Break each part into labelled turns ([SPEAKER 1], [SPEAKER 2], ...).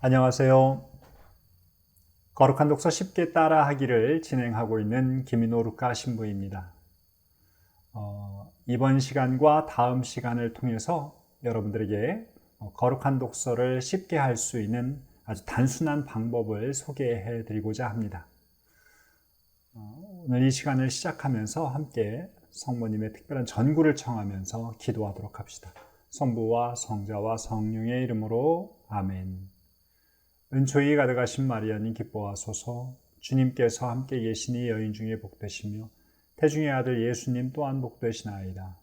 [SPEAKER 1] 안녕하세요. 거룩한 독서 쉽게 따라하기를 진행하고 있는 김인호 루카 신부입니다. 이번 시간과 다음 시간을 통해서 여러분들에게 거룩한 독서를 쉽게 할 수 있는 아주 단순한 방법을 소개해 드리고자 합니다. 오늘 이 시간을 시작하면서 함께 성모님의 특별한 전구를 청하면서 기도하도록 합시다. 성부와 성자와 성령의 이름으로 아멘. 은총이 가득하신 마리아님 기뻐하소서. 주님께서 함께 계시니 여인 중에 복되시며 태중의 아들 예수님 또한 복되시나이다.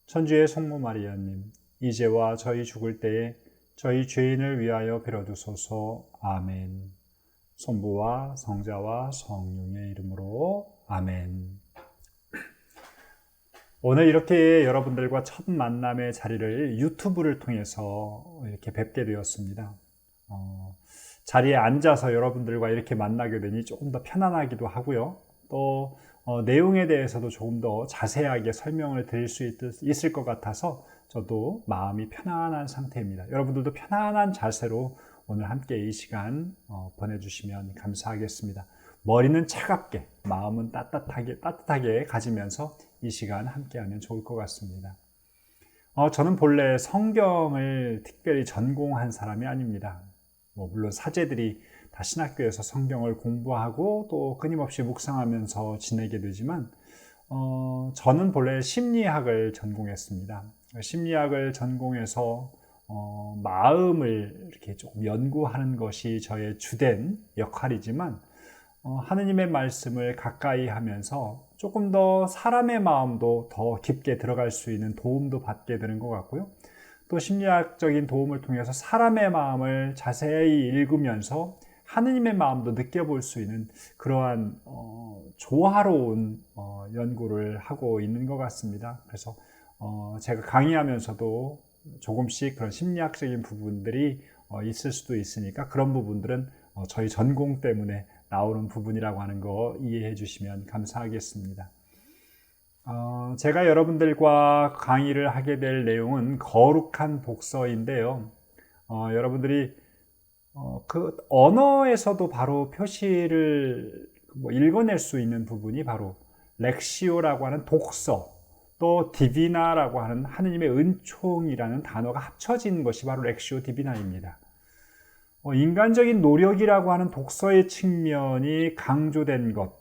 [SPEAKER 1] 천주의 성모 마리아님, 이제와 저희 죽을 때에 저희 죄인을 위하여 빌어주소서. 아멘. 성부와 성자와 성령의 이름으로 아멘. 오늘 이렇게 여러분들과 첫 만남의 자리를 유튜브를 통해서 이렇게 뵙게 되었습니다. 자리에 앉아서 여러분들과 이렇게 만나게 되니 조금 더 편안하기도 하고요. 또 내용에 대해서도 조금 더 자세하게 설명을 드릴 수 있을 것 같아서 저도 마음이 편안한 상태입니다. 여러분들도 편안한 자세로 오늘 함께 이 시간 보내주시면 감사하겠습니다. 머리는 차갑게, 마음은 따뜻하게 가지면서 이 시간 함께하면 좋을 것 같습니다. 저는 본래 성경을 특별히 전공한 사람이 아닙니다. 물론 사제들이 다 신학교에서 성경을 공부하고 또 끊임없이 묵상하면서 지내게 되지만 저는 본래 심리학을 전공했습니다. 심리학을 전공해서 마음을 이렇게 조금 연구하는 것이 저의 주된 역할이지만 하느님의 말씀을 가까이 하면서 조금 더 사람의 마음도 더 깊게 들어갈 수 있는 도움도 받게 되는 것 같고요. 또 심리학적인 도움을 통해서 사람의 마음을 자세히 읽으면서 하느님의 마음도 느껴볼 수 있는 그러한 조화로운 연구를 하고 있는 것 같습니다. 그래서 제가 강의하면서도 조금씩 그런 심리학적인 부분들이 있을 수도 있으니까 그런 부분들은 저희 전공 때문에 나오는 부분이라고 하는 거 이해해 주시면 감사하겠습니다. 제가 여러분들과 강의를 하게 될 내용은 거룩한 독서인데요. 여러분들이 그 언어에서도 바로 표시를 읽어낼 수 있는 부분이 바로 렉시오라고 하는 독서, 또 디비나라고 하는 하느님의 은총이라는 단어가 합쳐진 것이 바로 렉시오 디비나입니다. 인간적인 노력이라고 하는 독서의 측면이 강조된 것,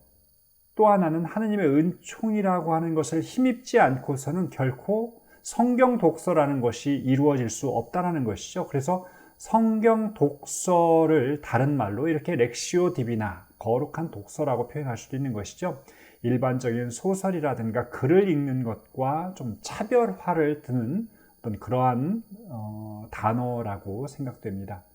[SPEAKER 1] 또 하나는 하느님의 은총이라고 하는 것을 힘입지 않고서는 결코 성경 독서라는 것이 이루어질 수 없다는 것이죠. 그래서 성경 독서를 다른 말로 이렇게 렉시오 디비나, 거룩한 독서라고 표현할 수도 있는 것이죠. 일반적인 소설이라든가 글을 읽는 것과 좀 차별화를 두는 어떤 그러한 단어라고 생각됩니다.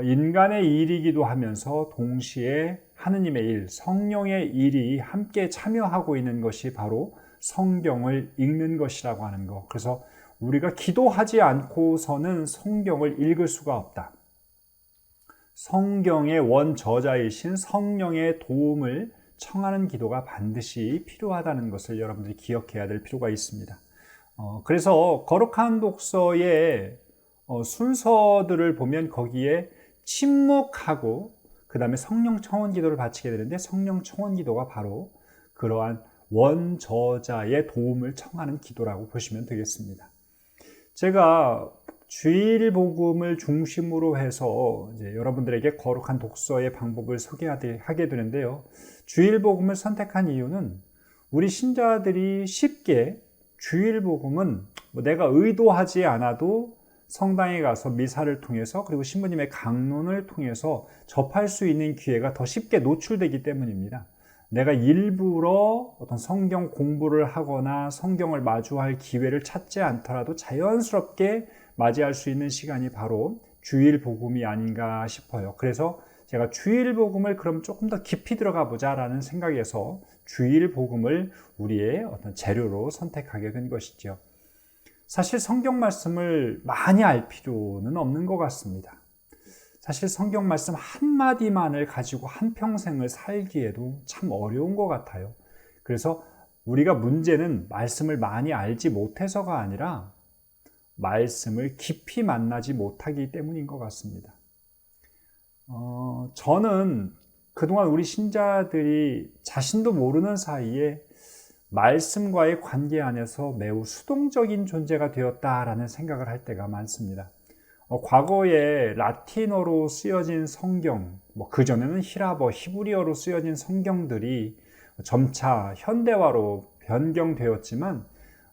[SPEAKER 1] 인간의 일이기도 하면서 동시에 하느님의 일, 성령의 일이 함께 참여하고 있는 것이 바로 성경을 읽는 것이라고 하는 것. 그래서 우리가 기도하지 않고서는 성경을 읽을 수가 없다. 성경의 원저자이신 성령의 도움을 청하는 기도가 반드시 필요하다는 것을 여러분들이 기억해야 될 필요가 있습니다. 그래서 거룩한 독서의 순서들을 보면 거기에 침묵하고 그 다음에 성령 청원 기도를 바치게 되는데 성령 청원 기도가 바로 그러한 원저자의 도움을 청하는 기도라고 보시면 되겠습니다. 제가 주일 복음을 중심으로 해서 이제 여러분들에게 거룩한 독서의 방법을 소개하게 되는데요. 주일 복음을 선택한 이유는 우리 신자들이 쉽게 주일 복음은 내가 의도하지 않아도 성당에 가서 미사를 통해서 그리고 신부님의 강론을 통해서 접할 수 있는 기회가 더 쉽게 노출되기 때문입니다. 내가 일부러 어떤 성경 공부를 하거나 성경을 마주할 기회를 찾지 않더라도 자연스럽게 맞이할 수 있는 시간이 바로 주일 복음이 아닌가 싶어요. 그래서 제가 주일 복음을 그럼 조금 더 깊이 들어가 보자라는 생각에서 주일 복음을 우리의 어떤 재료로 선택하게 된 것이죠. 사실 성경 말씀을 많이 알 필요는 없는 것 같습니다. 사실 성경 말씀 한마디만을 가지고 한평생을 살기에도 참 어려운 것 같아요. 그래서 우리가 문제는 말씀을 많이 알지 못해서가 아니라 말씀을 깊이 만나지 못하기 때문인 것 같습니다. 저는 그동안 우리 신자들이 자신도 모르는 사이에 말씀과의 관계 안에서 매우 수동적인 존재가 되었다라는 생각을 할 때가 많습니다. 과거에 라틴어로 쓰여진 성경, 그전에는 히라버, 히브리어로 쓰여진 성경들이 점차 현대화로 변경되었지만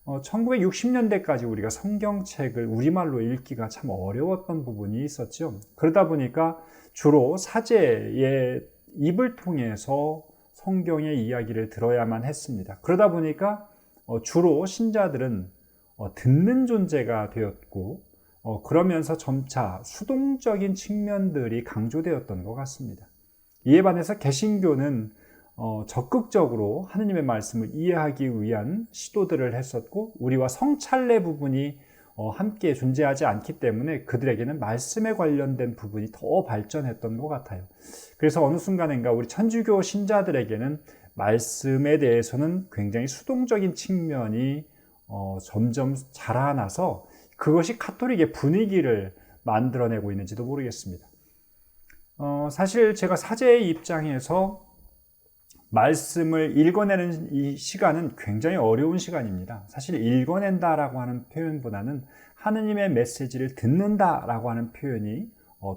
[SPEAKER 1] 1960년대까지 우리가 성경책을 우리말로 읽기가 참 어려웠던 부분이 있었죠. 그러다 보니까 주로 사제의 입을 통해서 성경의 이야기를 들어야만 했습니다. 그러다 보니까 주로 신자들은 듣는 존재가 되었고 그러면서 점차 수동적인 측면들이 강조되었던 것 같습니다. 이에 반해서 개신교는 적극적으로 하느님의 말씀을 이해하기 위한 시도들을 했었고 우리와 성찰례 부분이 함께 존재하지 않기 때문에 그들에게는 말씀에 관련된 부분이 더 발전했던 것 같아요. 그래서 어느 순간인가 우리 천주교 신자들에게는 말씀에 대해서는 굉장히 수동적인 측면이 점점 자라나서 그것이 카톨릭의 분위기를 만들어내고 있는지도 모르겠습니다. 사실 제가 사제의 입장에서 말씀을 읽어내는 이 시간은 굉장히 어려운 시간입니다. 사실 읽어낸다라고 하는 표현보다는 하느님의 메시지를 듣는다라고 하는 표현이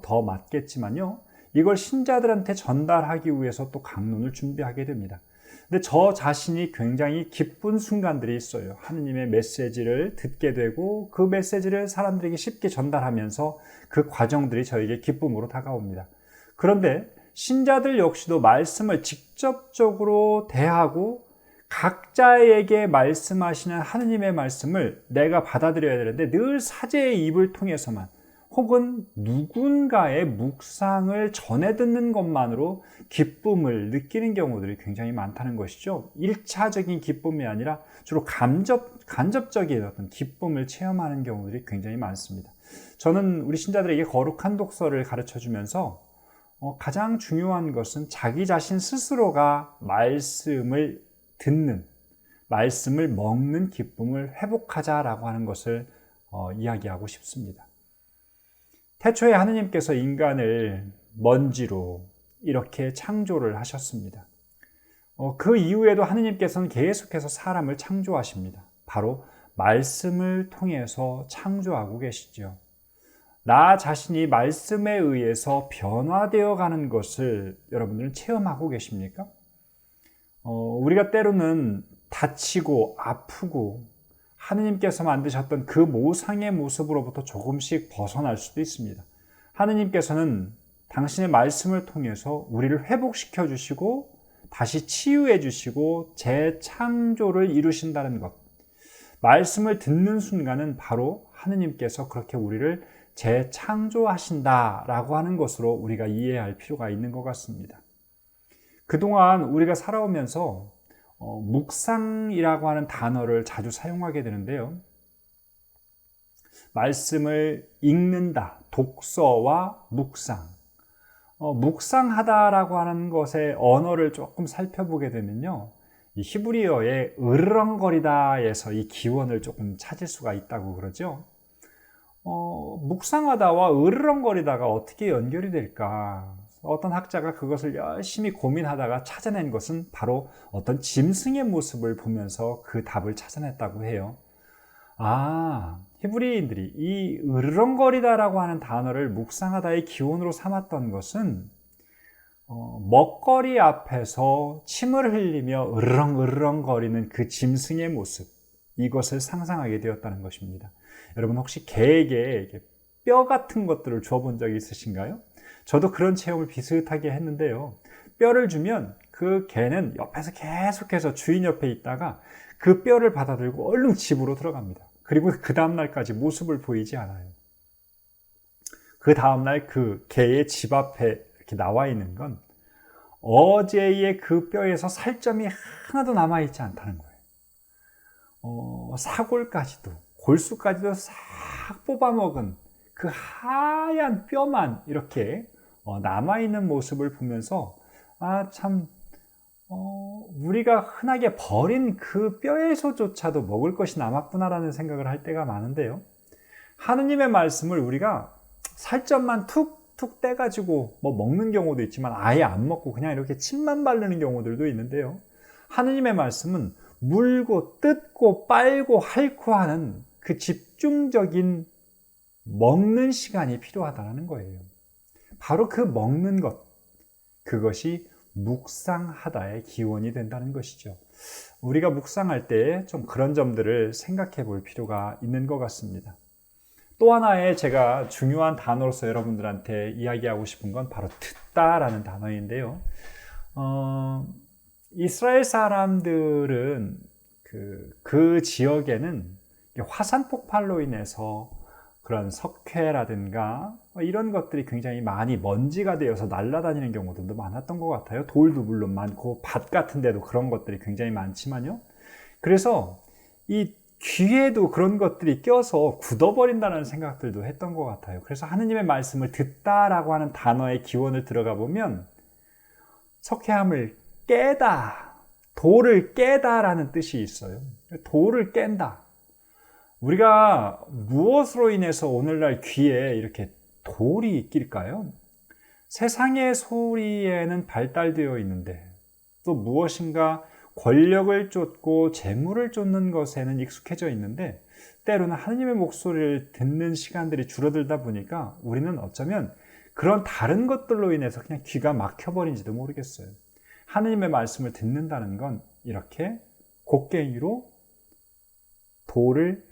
[SPEAKER 1] 더 맞겠지만요. 이걸 신자들한테 전달하기 위해서 또 강론을 준비하게 됩니다. 근데 저 자신이 굉장히 기쁜 순간들이 있어요. 하느님의 메시지를 듣게 되고 그 메시지를 사람들에게 쉽게 전달하면서 그 과정들이 저에게 기쁨으로 다가옵니다. 그런데 신자들 역시도 말씀을 직접적으로 대하고 각자에게 말씀하시는 하느님의 말씀을 내가 받아들여야 되는데 늘 사제의 입을 통해서만 혹은 누군가의 묵상을 전해 듣는 것만으로 기쁨을 느끼는 경우들이 굉장히 많다는 것이죠. 1차적인 기쁨이 아니라 주로 간접적인 어떤 기쁨을 체험하는 경우들이 굉장히 많습니다. 저는 우리 신자들에게 거룩한 독서를 가르쳐 주면서 가장 중요한 것은 자기 자신 스스로가 말씀을 듣는, 말씀을 먹는 기쁨을 회복하자라고 하는 것을 이야기하고 싶습니다. 태초에 하느님께서 인간을 먼지로 이렇게 창조를 하셨습니다. 그 이후에도 하느님께서는 계속해서 사람을 창조하십니다. 바로 말씀을 통해서 창조하고 계시죠. 나 자신이 말씀에 의해서 변화되어 가는 것을 여러분들은 체험하고 계십니까? 우리가 때로는 다치고 아프고 하느님께서 만드셨던 그 모상의 모습으로부터 조금씩 벗어날 수도 있습니다. 하느님께서는 당신의 말씀을 통해서 우리를 회복시켜 주시고 다시 치유해 주시고 재창조를 이루신다는 것. 말씀을 듣는 순간은 바로 하느님께서 그렇게 우리를 재창조하신다라고 하는 것으로 우리가 이해할 필요가 있는 것 같습니다. 그동안 우리가 살아오면서 묵상이라고 하는 단어를 자주 사용하게 되는데요. 말씀을 읽는다, 독서와 묵상. 묵상하다라고 하는 것의 언어를 조금 살펴보게 되면요. 이 히브리어의 으르렁거리다에서 이 기원을 조금 찾을 수가 있다고 그러죠. 묵상하다와 으르렁거리다가 어떻게 연결이 될까? 어떤 학자가 그것을 열심히 고민하다가 찾아낸 것은 바로 어떤 짐승의 모습을 보면서 그 답을 찾아냈다고 해요. 히브리인들이 이 으르렁거리다라고 하는 단어를 묵상하다의 기원으로 삼았던 것은 먹거리 앞에서 침을 흘리며 으르렁거리는 그 짐승의 모습, 이것을 상상하게 되었다는 것입니다. 여러분 혹시 개에게 뼈 같은 것들을 주어본 적이 있으신가요? 저도 그런 체험을 비슷하게 했는데요. 뼈를 주면 그 개는 옆에서 계속해서 주인 옆에 있다가 그 뼈를 받아들고 얼른 집으로 들어갑니다. 그리고 그 다음날까지 모습을 보이지 않아요. 그 다음날 그 개의 집 앞에 이렇게 나와 있는 건 어제의 그 뼈에서 살점이 하나도 남아있지 않다는 거예요. 사골까지도, 골수까지도 싹 뽑아먹은 그 하얀 뼈만 이렇게 남아있는 모습을 보면서 우리가 흔하게 버린 그 뼈에서조차도 먹을 것이 남았구나라는 생각을 할 때가 많은데요. 하느님의 말씀을 우리가 살점만 툭툭 떼가지고 뭐 먹는 경우도 있지만 아예 안 먹고 그냥 이렇게 침만 바르는 경우들도 있는데요. 하느님의 말씀은 물고 뜯고 빨고 핥고 하는 그 집중적인 먹는 시간이 필요하다는 거예요. 바로 그 먹는 것, 그것이 묵상하다의 기원이 된다는 것이죠. 우리가 묵상할 때 좀 그런 점들을 생각해 볼 필요가 있는 것 같습니다. 또 하나의 제가 중요한 단어로서 여러분들한테 이야기하고 싶은 건 바로 듣다라는 단어인데요. 이스라엘 사람들은 그 지역에는 화산 폭발로 인해서 그런 석회라든가 이런 것들이 굉장히 많이 먼지가 되어서 날아다니는 경우들도 많았던 것 같아요. 돌도 물론 많고 밭 같은 데도 그런 것들이 굉장히 많지만요. 그래서 이 귀에도 그런 것들이 껴서 굳어버린다는 생각들도 했던 것 같아요. 그래서 하느님의 말씀을 듣다라고 하는 단어의 기원을 들어가 보면 석회암을 깨다, 돌을 깨다라는 뜻이 있어요. 돌을 깬다. 우리가 무엇으로 인해서 오늘날 귀에 이렇게 돌이 낄까요? 세상의 소리에는 발달되어 있는데 또 무엇인가 권력을 쫓고 재물을 쫓는 것에는 익숙해져 있는데 때로는 하느님의 목소리를 듣는 시간들이 줄어들다 보니까 우리는 어쩌면 그런 다른 것들로 인해서 그냥 귀가 막혀버린지도 모르겠어요. 하느님의 말씀을 듣는다는 건 이렇게 곡괭이로 돌을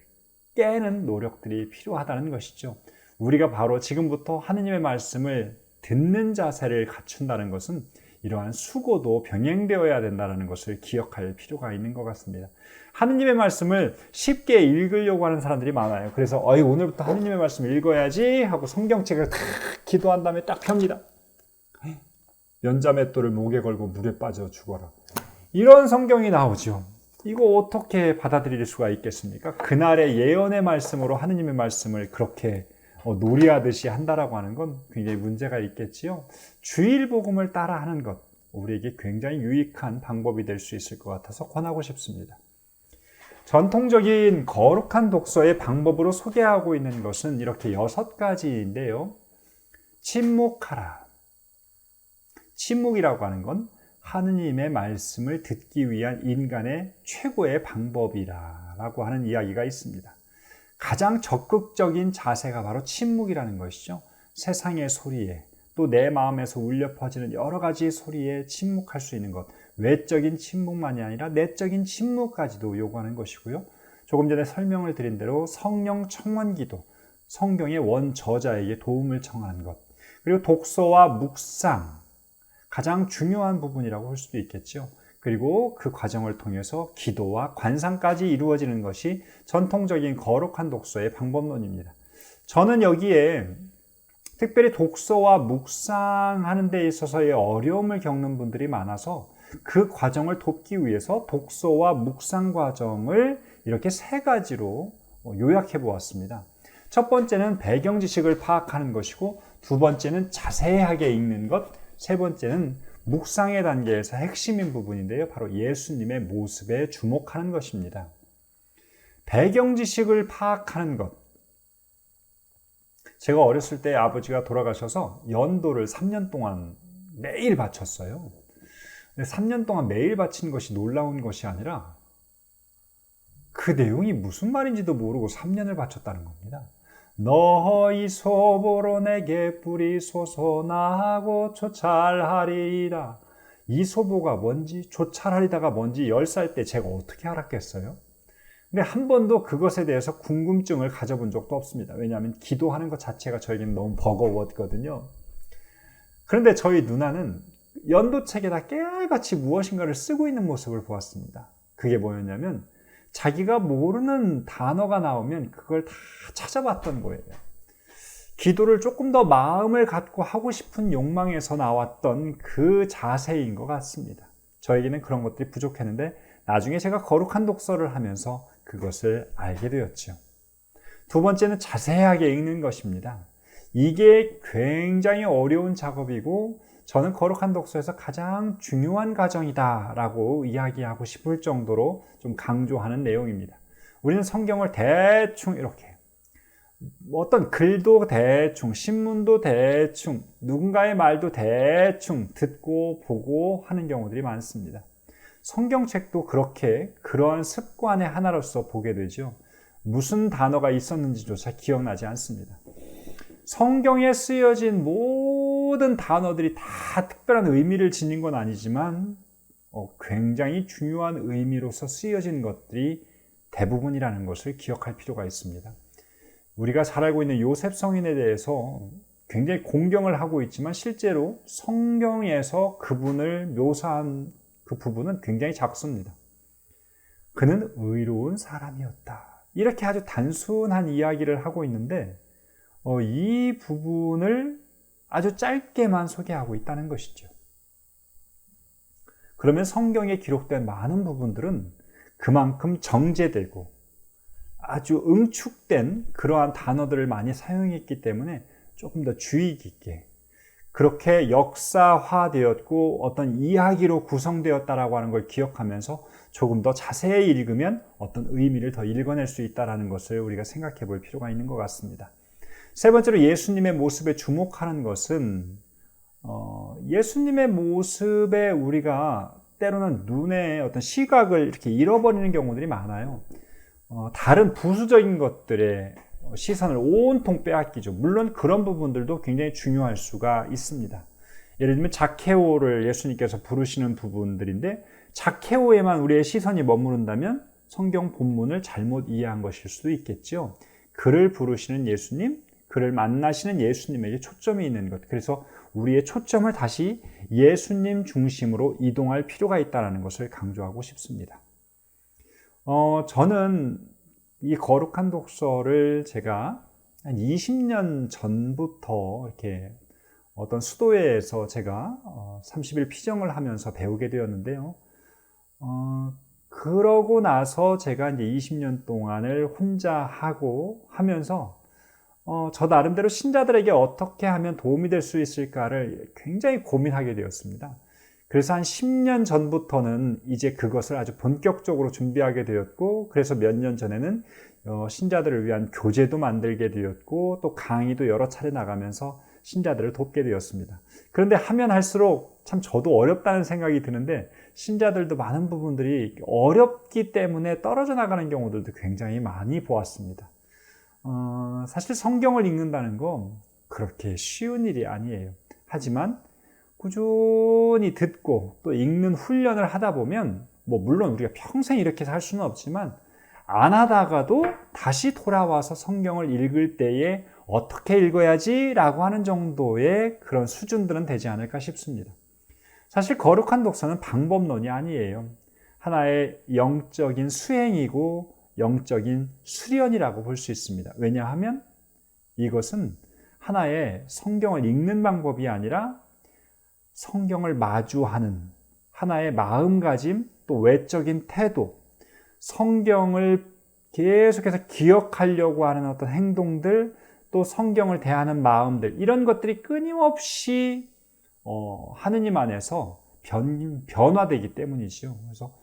[SPEAKER 1] 깨는 노력들이 필요하다는 것이죠. 우리가 바로 지금부터 하느님의 말씀을 듣는 자세를 갖춘다는 것은 이러한 수고도 병행되어야 된다는 것을 기억할 필요가 있는 것 같습니다. 하느님의 말씀을 쉽게 읽으려고 하는 사람들이 많아요. 그래서 오늘부터 하느님의 말씀을 읽어야지 하고 성경책을 탁 기도한 다음에 딱 펴니다. 연자맷돌을 목에 걸고 물에 빠져 죽어라. 이런 성경이 나오죠. 이거 어떻게 받아들일 수가 있겠습니까? 그날의 예언의 말씀으로 하느님의 말씀을 그렇게 놀이하듯이 한다라고 하는 건 굉장히 문제가 있겠지요. 주일 복음을 따라하는 것, 우리에게 굉장히 유익한 방법이 될 수 있을 것 같아서 권하고 싶습니다. 전통적인 거룩한 독서의 방법으로 소개하고 있는 것은 이렇게 6가지인데요. 침묵하라. 침묵이라고 하는 건 하느님의 말씀을 듣기 위한 인간의 최고의 방법이라고 하는 이야기가 있습니다. 가장 적극적인 자세가 바로 침묵이라는 것이죠. 세상의 소리에 또 내 마음에서 울려 퍼지는 여러 가지 소리에 침묵할 수 있는 것, 외적인 침묵만이 아니라 내적인 침묵까지도 요구하는 것이고요. 조금 전에 설명을 드린 대로 성령 청원기도, 성경의 원저자에게 도움을 청하는 것, 그리고 독서와 묵상, 가장 중요한 부분이라고 할 수도 있겠죠. 그리고 그 과정을 통해서 기도와 관상까지 이루어지는 것이 전통적인 거룩한 독서의 방법론입니다. 저는 여기에 특별히 독서와 묵상하는 데 있어서의 어려움을 겪는 분들이 많아서 그 과정을 돕기 위해서 독서와 묵상 과정을 이렇게 3가지로 요약해 보았습니다. 첫 번째는 배경 지식을 파악하는 것이고, 두 번째는 자세하게 읽는 것, 세 번째는 묵상의 단계에서 핵심인 부분인데요. 바로 예수님의 모습에 주목하는 것입니다. 배경 지식을 파악하는 것. 제가 어렸을 때 아버지가 돌아가셔서 연도를 3년 동안 매일 바쳤어요. 근데 3년 동안 매일 바친 것이 놀라운 것이 아니라 그 내용이 무슨 말인지도 모르고 3년을 바쳤다는 겁니다. 너희 소보로 내게 뿌리소서 나하고 조찰하리이다. 이 소보가 뭔지 조찰하리다가 뭔지 10살 때 제가 어떻게 알았겠어요? 근데 한 번도 그것에 대해서 궁금증을 가져본 적도 없습니다. 왜냐하면 기도하는 것 자체가 저에게는 너무 버거웠거든요. 그런데 저희 누나는 연도책에다 깨알같이 무엇인가를 쓰고 있는 모습을 보았습니다. 그게 뭐였냐면 자기가 모르는 단어가 나오면 그걸 다 찾아봤던 거예요. 기도를 조금 더 마음을 갖고 하고 싶은 욕망에서 나왔던 그 자세인 것 같습니다. 저에게는 그런 것들이 부족했는데 나중에 제가 거룩한 독서를 하면서 그것을 알게 되었죠. 두 번째는 자세하게 읽는 것입니다. 이게 굉장히 어려운 작업이고 저는 거룩한 독서에서 가장 중요한 과정이다 라고 이야기하고 싶을 정도로 좀 강조하는 내용입니다. 우리는 성경을 대충 이렇게 어떤 글도 대충, 신문도 대충, 누군가의 말도 대충 듣고 보고 하는 경우들이 많습니다. 성경책도 그렇게 그러한 습관의 하나로서 보게 되죠. 무슨 단어가 있었는지조차 기억나지 않습니다. 성경에 쓰여진 모든 단어들이 다 특별한 의미를 지닌 건 아니지만 굉장히 중요한 의미로서 쓰여진 것들이 대부분이라는 것을 기억할 필요가 있습니다. 우리가 잘 알고 있는 요셉 성인에 대해서 굉장히 공경을 하고 있지만 실제로 성경에서 그분을 묘사한 그 부분은 굉장히 작습니다. 그는 의로운 사람이었다. 이렇게 아주 단순한 이야기를 하고 있는데 이 부분을 아주 짧게만 소개하고 있다는 것이죠. 그러면 성경에 기록된 많은 부분들은 그만큼 정제되고 아주 응축된 그러한 단어들을 많이 사용했기 때문에 조금 더 주의 깊게 그렇게 역사화되었고 어떤 이야기로 구성되었다라고 하는 걸 기억하면서 조금 더 자세히 읽으면 어떤 의미를 더 읽어낼 수 있다는 것을 우리가 생각해 볼 필요가 있는 것 같습니다. 세 번째로 예수님의 모습에 주목하는 것은 예수님의 모습에 우리가 때로는 눈의 어떤 시각을 이렇게 잃어버리는 경우들이 많아요. 다른 부수적인 것들에 시선을 온통 빼앗기죠. 물론 그런 부분들도 굉장히 중요할 수가 있습니다. 예를 들면 자케오를 예수님께서 부르시는 부분들인데 자케오에만 우리의 시선이 머무른다면 성경 본문을 잘못 이해한 것일 수도 있겠죠. 그를 부르시는 예수님, 그를 만나시는 예수님에게 초점이 있는 것. 그래서 우리의 초점을 다시 예수님 중심으로 이동할 필요가 있다는 것을 강조하고 싶습니다. 저는 이 거룩한 독서를 제가 한 20년 전부터 이렇게 어떤 수도회에서 제가 30일 피정을 하면서 배우게 되었는데요. 그러고 나서 제가 이제 20년 동안을 혼자 하면서 저 나름대로 신자들에게 어떻게 하면 도움이 될 수 있을까를 굉장히 고민하게 되었습니다. 그래서 한 10년 전부터는 이제 그것을 아주 본격적으로 준비하게 되었고, 그래서 몇 년 전에는 신자들을 위한 교재도 만들게 되었고, 또 강의도 여러 차례 나가면서 신자들을 돕게 되었습니다. 그런데 하면 할수록 참 저도 어렵다는 생각이 드는데, 신자들도 많은 부분들이 어렵기 때문에 떨어져 나가는 경우들도 굉장히 많이 보았습니다. 사실 성경을 읽는다는 건 그렇게 쉬운 일이 아니에요. 하지만 꾸준히 듣고 또 읽는 훈련을 하다 보면 물론 우리가 평생 이렇게 살 수는 없지만 안 하다가도 다시 돌아와서 성경을 읽을 때에 어떻게 읽어야지 라고 하는 정도의 그런 수준들은 되지 않을까 싶습니다. 사실 거룩한 독서는 방법론이 아니에요. 하나의 영적인 수행이고 영적인 수련이라고 볼 수 있습니다. 왜냐하면 이것은 하나의 성경을 읽는 방법이 아니라 성경을 마주하는 하나의 마음가짐, 또 외적인 태도, 성경을 계속해서 기억하려고 하는 어떤 행동들, 또 성경을 대하는 마음들, 이런 것들이 끊임없이 하느님 안에서 변화되기 때문이죠. 그래서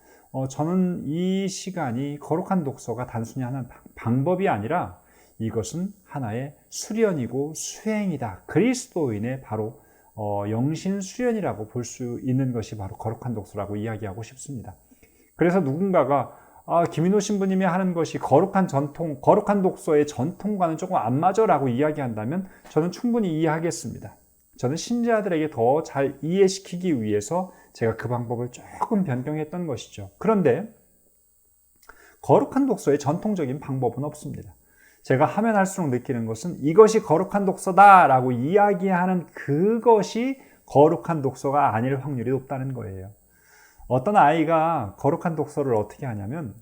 [SPEAKER 1] 저는 이 시간이 거룩한 독서가 단순히 하는 방법이 아니라 이것은 하나의 수련이고 수행이다. 그리스도인의 바로 영신 수련이라고 볼 수 있는 것이 바로 거룩한 독서라고 이야기하고 싶습니다. 그래서 누군가가 김인호 신부님이 하는 것이 거룩한 독서의 전통과는 조금 안 맞아 라고 이야기한다면 저는 충분히 이해하겠습니다. 저는 신자들에게 더 잘 이해시키기 위해서 제가 그 방법을 조금 변경했던 것이죠. 그런데 거룩한 독서의 전통적인 방법은 없습니다. 제가 하면 할수록 느끼는 것은 이것이 거룩한 독서다 라고 이야기하는 그것이 거룩한 독서가 아닐 확률이 높다는 거예요. 어떤 아이가 거룩한 독서를 어떻게 하냐면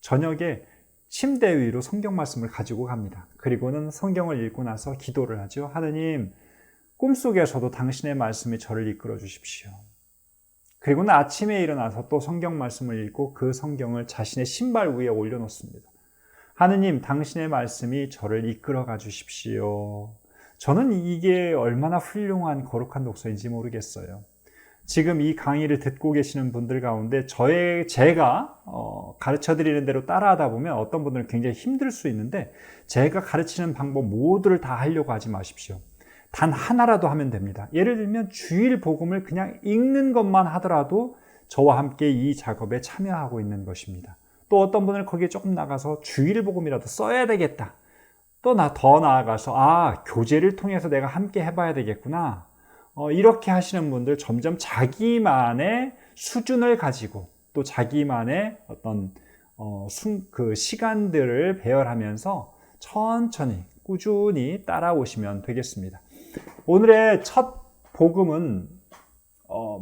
[SPEAKER 1] 저녁에 침대 위로 성경 말씀을 가지고 갑니다. 그리고는 성경을 읽고 나서 기도를 하죠. 하느님, 꿈속에서도 당신의 말씀이 저를 이끌어 주십시오. 그리고는 아침에 일어나서 또 성경 말씀을 읽고 그 성경을 자신의 신발 위에 올려놓습니다. 하느님, 당신의 말씀이 저를 이끌어 가 주십시오. 저는 이게 얼마나 훌륭한 거룩한 독서인지 모르겠어요. 지금 이 강의를 듣고 계시는 분들 가운데 제가 가르쳐 드리는 대로 따라하다 보면 어떤 분들은 굉장히 힘들 수 있는데, 제가 가르치는 방법 모두를 다 하려고 하지 마십시오. 단 하나라도 하면 됩니다. 예를 들면 주일 복음을 그냥 읽는 것만 하더라도 저와 함께 이 작업에 참여하고 있는 것입니다. 또 어떤 분은 거기에 조금 나가서 주일 복음이라도 써야 되겠다. 또 더 나아가서 교재를 통해서 내가 함께 해봐야 되겠구나. 이렇게 하시는 분들 점점 자기만의 수준을 가지고 또 자기만의 어떤 그 시간들을 배열하면서 천천히 꾸준히 따라오시면 되겠습니다. 오늘의 첫 복음은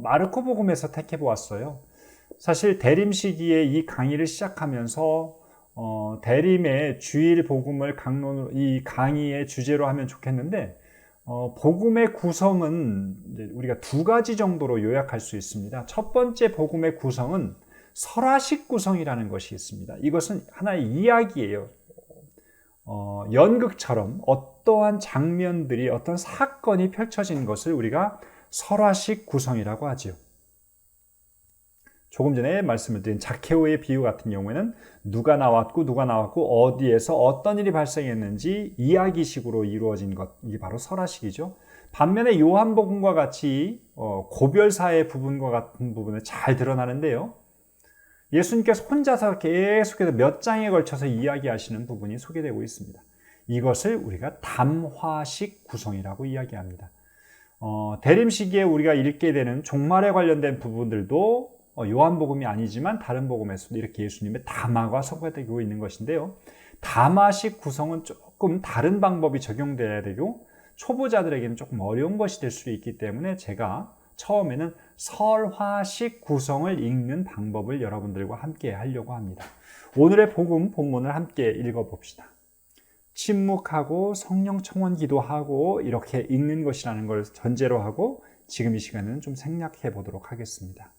[SPEAKER 1] 마르코 복음에서 택해 보았어요. 사실 대림 시기에 이 강의를 시작하면서 대림의 주일 복음을 강론으로 이 강의의 주제로 하면 좋겠는데, 복음의 구성은 이제 우리가 두 가지 정도로 요약할 수 있습니다. 첫 번째 복음의 구성은 설화식 구성이라는 것이 있습니다. 이것은 하나의 이야기예요. 연극처럼 어떠한 장면들이, 어떤 사건이 펼쳐진 것을 우리가 설화식 구성이라고 하지요. 조금 전에 말씀을 드린 자케오의 비유 같은 경우에는 누가 나왔고 어디에서 어떤 일이 발생했는지 이야기식으로 이루어진 것, 이게 바로 설화식이죠. 반면에 요한복음과 같이 고별사의 부분과 같은 부분은 잘 드러나는데요. 예수님께서 혼자서 계속해서 몇 장에 걸쳐서 이야기하시는 부분이 소개되고 있습니다. 이것을 우리가 담화식 구성이라고 이야기합니다. 대림 시기에 우리가 읽게 되는 종말에 관련된 부분들도 요한복음이 아니지만 다른 복음에서도 이렇게 예수님의 담화가 소개되고 있는 것인데요. 담화식 구성은 조금 다른 방법이 적용돼야 되고 초보자들에게는 조금 어려운 것이 될 수 있기 때문에 제가 처음에는 설화식 구성을 읽는 방법을 여러분들과 함께 하려고 합니다. 오늘의 복음 본문을 함께 읽어봅시다. 침묵하고 성령 청원 기도하고 이렇게 읽는 것이라는 걸 전제로 하고 지금 이 시간은 좀 생략해 보도록 하겠습니다.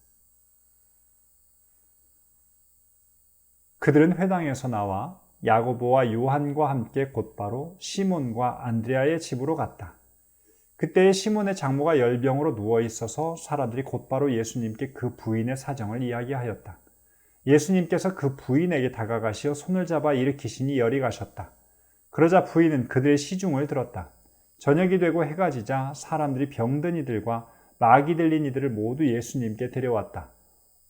[SPEAKER 1] 그들은 회당에서 나와 야고보와 요한과 함께 곧바로 시몬과 안드레아의 집으로 갔다. 그때 시몬의 장모가 열병으로 누워 있어서 사람들이 곧바로 예수님께 그 부인의 사정을 이야기하였다. 예수님께서 그 부인에게 다가가시어 손을 잡아 일으키시니 열이 가셨다. 그러자 부인은 그들의 시중을 들었다. 저녁이 되고 해가 지자 사람들이 병든 이들과 마귀 들린 이들을 모두 예수님께 데려왔다.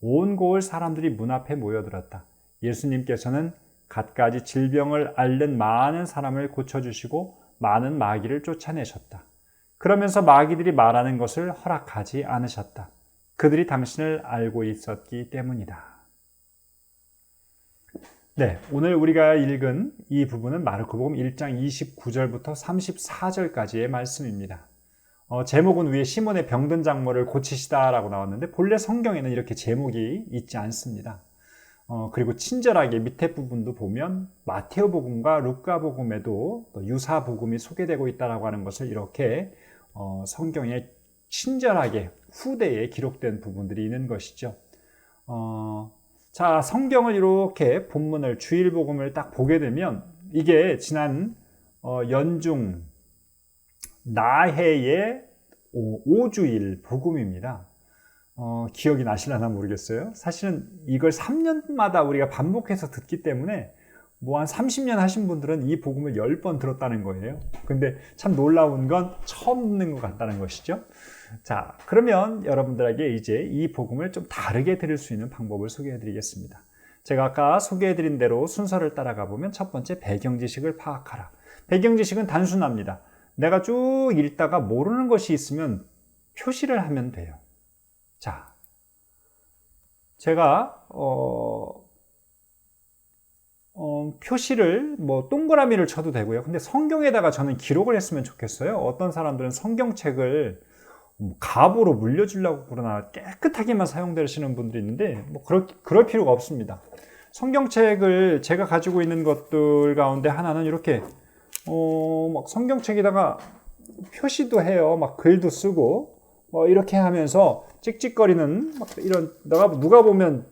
[SPEAKER 1] 온 고을 사람들이 문 앞에 모여들었다. 예수님께서는 갖가지 질병을 앓는 많은 사람을 고쳐주시고 많은 마귀를 쫓아내셨다. 그러면서 마귀들이 말하는 것을 허락하지 않으셨다. 그들이 당신을 알고 있었기 때문이다. 네, 오늘 우리가 읽은 이 부분은 마르코복음 1장 29절부터 34절까지의 말씀입니다. 제목은 위에 시몬의 병든 장모를 고치시다라고 나왔는데 본래 성경에는 이렇게 제목이 있지 않습니다. 그리고 친절하게 밑에 부분도 보면 마테오복음과 루카복음에도 유사복음이 소개되고 있다고 하는 것을 이렇게 성경에 친절하게 후대에 기록된 부분들이 있는 것이죠. 자, 성경을 이렇게 본문을 주일복음을 딱 보게 되면 이게 지난 연중 나해의 5주일 복음입니다. 기억이 나시려나 모르겠어요. 사실은 이걸 3년마다 우리가 반복해서 듣기 때문에 뭐 한 30년 하신 분들은 이 복음을 10번 들었다는 거예요. 근데 참 놀라운 건 처음 듣는 것 같다는 것이죠. 자, 그러면 여러분들에게 이제 이 복음을 좀 다르게 들을 수 있는 방법을 소개해 드리겠습니다. 제가 아까 소개해 드린 대로 순서를 따라가 보면 첫 번째 배경 지식을 파악하라. 배경 지식은 단순합니다. 내가 쭉 읽다가 모르는 것이 있으면 표시를 하면 돼요. 자, 제가 표시를 동그라미를 쳐도 되고요. 근데 성경에다가 저는 기록을 했으면 좋겠어요. 어떤 사람들은 성경책을 갑으로 물려주려고 그러나 깨끗하게만 사용되시는 분들이 있는데 그럴 필요가 없습니다. 성경책을 제가 가지고 있는 것들 가운데 하나는 이렇게 막 성경책에다가 표시도 해요. 막 글도 쓰고 이렇게 하면서 찍찍거리는 이런 누가 보면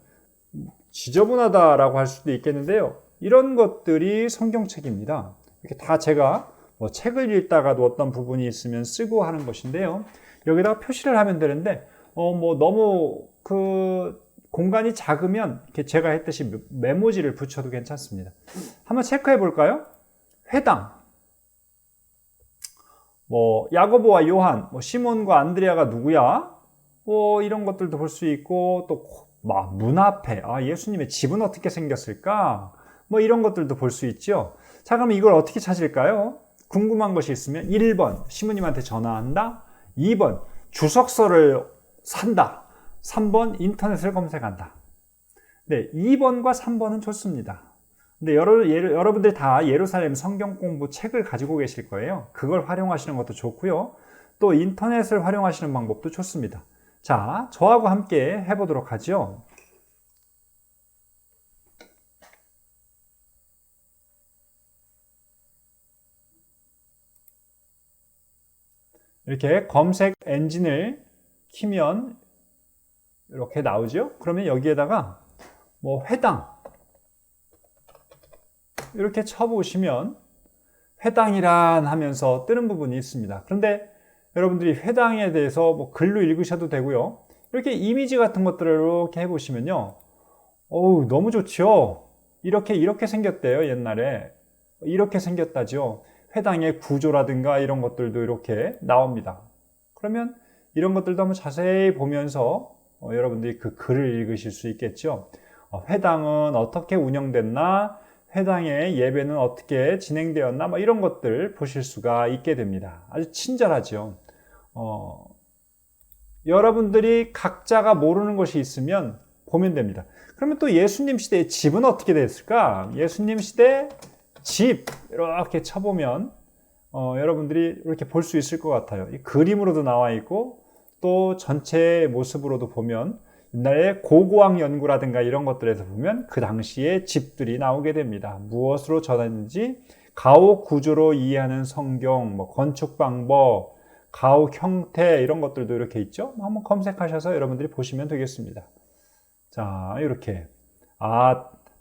[SPEAKER 1] 지저분하다라고 할 수도 있겠는데요. 이런 것들이 성경책입니다. 이렇게 다 제가 책을 읽다가도 어떤 부분이 있으면 쓰고 하는 것인데요. 여기다가 표시를 하면 되는데 뭐 너무 그 공간이 작으면 이렇게 제가 했듯이 메모지를 붙여도 괜찮습니다. 한번 체크해 볼까요? 회당. 뭐 야고보와 요한, 뭐 시몬과 안드레아가 누구야? 뭐 이런 것들도 볼 수 있고, 또 막 문 앞에 예수님의 집은 어떻게 생겼을까? 뭐 이런 것들도 볼 수 있죠. 자, 그럼 이걸 어떻게 찾을까요? 궁금한 것이 있으면 1번 시모님한테 전화한다. 2번 주석서를 산다. 3번 인터넷을 검색한다. 네, 2번과 3번은 좋습니다. 근데 여러분들이 다 예루살렘 성경 공부 책을 가지고 계실 거예요. 그걸 활용하시는 것도 좋고요. 또 인터넷을 활용하시는 방법도 좋습니다. 자, 저하고 함께 해보도록 하죠. 이렇게 검색 엔진을 키면 이렇게 나오죠. 그러면 여기에다가 뭐 회당 이렇게 쳐보시면 회당이란 하면서 뜨는 부분이 있습니다. 그런데 여러분들이 회당에 대해서 뭐 글로 읽으셔도 되고요. 이렇게 이미지 같은 것들을 이렇게 해보시면요. 어우, 너무 좋죠. 이렇게 생겼대요. 옛날에 이렇게 생겼다죠. 회당의 구조라든가 이런 것들도 이렇게 나옵니다. 그러면 이런 것들도 한번 자세히 보면서 여러분들이 그 글을 읽으실 수 있겠죠. 회당은 어떻게 운영됐나, 회당의 예배는 어떻게 진행되었나, 뭐 이런 것들 보실 수가 있게 됩니다. 아주 친절하죠. 여러분들이 각자가 모르는 것이 있으면 보면 됩니다. 그러면 또 예수님 시대의 집은 어떻게 됐을까? 예수님 시대 집 이렇게 쳐보면 여러분들이 이렇게 볼 수 있을 것 같아요. 이 그림으로도 나와 있고 또 전체 모습으로도 보면 옛날에 고고학 연구라든가 이런 것들에서 보면 그 당시에 집들이 나오게 됩니다. 무엇으로 전했는지 가옥 구조로 이해하는 성경, 뭐 건축 방법, 가옥 형태 이런 것들도 이렇게 있죠. 한번 검색하셔서 여러분들이 보시면 되겠습니다. 자, 이렇게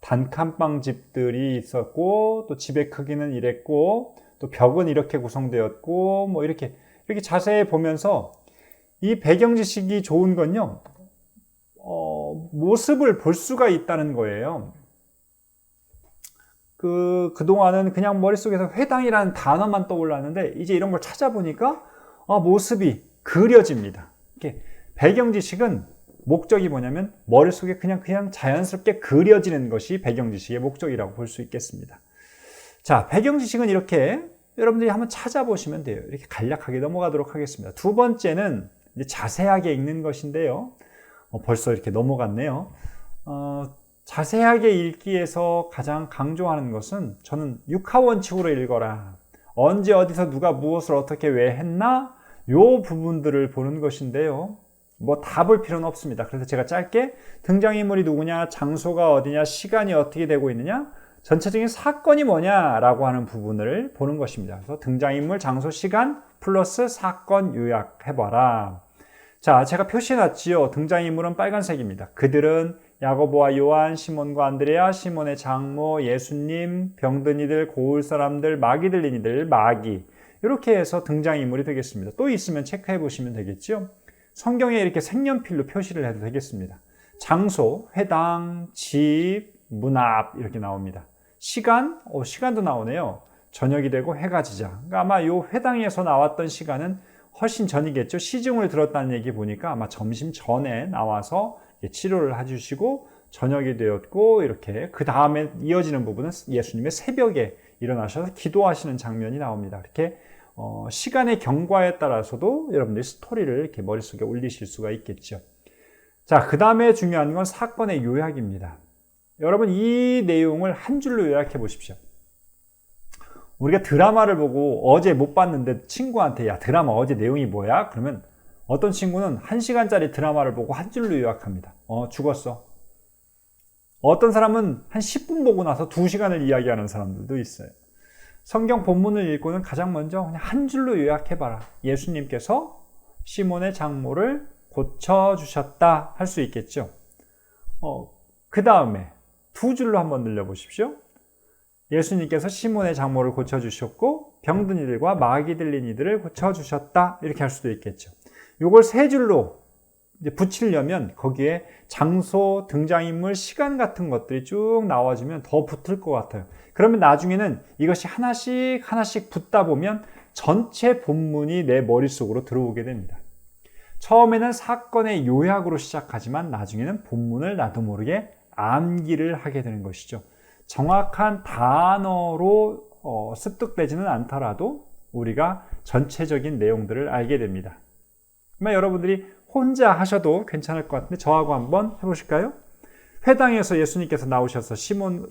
[SPEAKER 1] 단칸방 집들이 있었고 또 집의 크기는 이랬고 또 벽은 이렇게 구성되었고 뭐 이렇게 자세히 보면서 이 배경 지식이 좋은 건요. 모습을 볼 수가 있다는 거예요. 그동안은 그냥 머릿속에서 회당이라는 단어만 떠올랐는데 이제 이런 걸 찾아보니까 모습이 그려집니다. 이렇게 배경 지식은 목적이 뭐냐면 머릿속에 그냥 자연스럽게 그려지는 것이 배경 지식의 목적이라고 볼 수 있겠습니다. 자, 배경 지식은 이렇게 여러분들이 한번 찾아보시면 돼요. 이렇게 간략하게 넘어가도록 하겠습니다. 두 번째는 이제 자세하게 읽는 것인데요. 벌써 이렇게 넘어갔네요. 자세하게 읽기에서 가장 강조하는 것은 저는 육하원칙으로 읽어라. 언제 어디서 누가 무엇을 어떻게 왜 했나? 요 부분들을 보는 것인데요. 뭐 다 볼 필요는 없습니다. 그래서 제가 짧게 등장인물이 누구냐, 장소가 어디냐, 시간이 어떻게 되고 있느냐, 전체적인 사건이 뭐냐라고 하는 부분을 보는 것입니다. 그래서 등장인물, 장소, 시간 플러스 사건 요약해봐라. 자, 제가 표시해놨지요. 등장인물은 빨간색입니다. 그들은 야고보와 요한, 시몬과 안드레아, 시몬의 장모, 예수님, 병든 이들, 고울 사람들, 마귀 들린 이들, 마귀. 이렇게 해서 등장인물이 되겠습니다. 또 있으면 체크해 보시면 되겠죠. 성경에 이렇게 색연필로 표시를 해도 되겠습니다. 장소, 회당, 집, 문 앞 이렇게 나옵니다. 시간, 시간도 나오네요. 저녁이 되고 해가 지자. 그러니까 아마 이 회당에서 나왔던 시간은 훨씬 전이겠죠. 시중을 들었다는 얘기 보니까 아마 점심 전에 나와서 치료를 해주시고 저녁이 되었고 이렇게 그 다음에 이어지는 부분은 예수님의 새벽에 일어나셔서 기도하시는 장면이 나옵니다. 이렇게 시간의 경과에 따라서도 여러분들이 스토리를 이렇게 머릿속에 올리실 수가 있겠죠. 자, 그 다음에 중요한 건 사건의 요약입니다. 여러분 이 내용을 한 줄로 요약해 보십시오. 우리가 드라마를 보고 어제 못 봤는데 친구한테 야 드라마 어제 내용이 뭐야? 그러면 어떤 친구는 1시간짜리 드라마를 보고 한 줄로 요약합니다. 죽었어. 어떤 사람은 한 10분 보고 나서 2시간을 이야기하는 사람들도 있어요. 성경 본문을 읽고는 가장 먼저 그냥 한 줄로 요약해봐라. 예수님께서 시몬의 장모를 고쳐주셨다 할 수 있겠죠. 그 다음에 2줄로 한번 늘려보십시오. 예수님께서 시몬의 장모를 고쳐주셨고 병든 이들과 마귀 들린 이들을 고쳐주셨다 이렇게 할 수도 있겠죠. 이걸 3줄로 이제 붙이려면 거기에 장소, 등장인물, 시간 같은 것들이 쭉 나와주면 더 붙을 것 같아요. 그러면 나중에는 이것이 하나씩 하나씩 붙다 보면 전체 본문이 내 머릿속으로 들어오게 됩니다. 처음에는 사건의 요약으로 시작하지만 나중에는 본문을 나도 모르게 암기를 하게 되는 것이죠. 정확한 단어로 습득되지는 않더라도 우리가 전체적인 내용들을 알게 됩니다. 여러분들이 혼자 하셔도 괜찮을 것 같은데 저하고 한번 해보실까요? 회당에서 예수님께서 나오셔서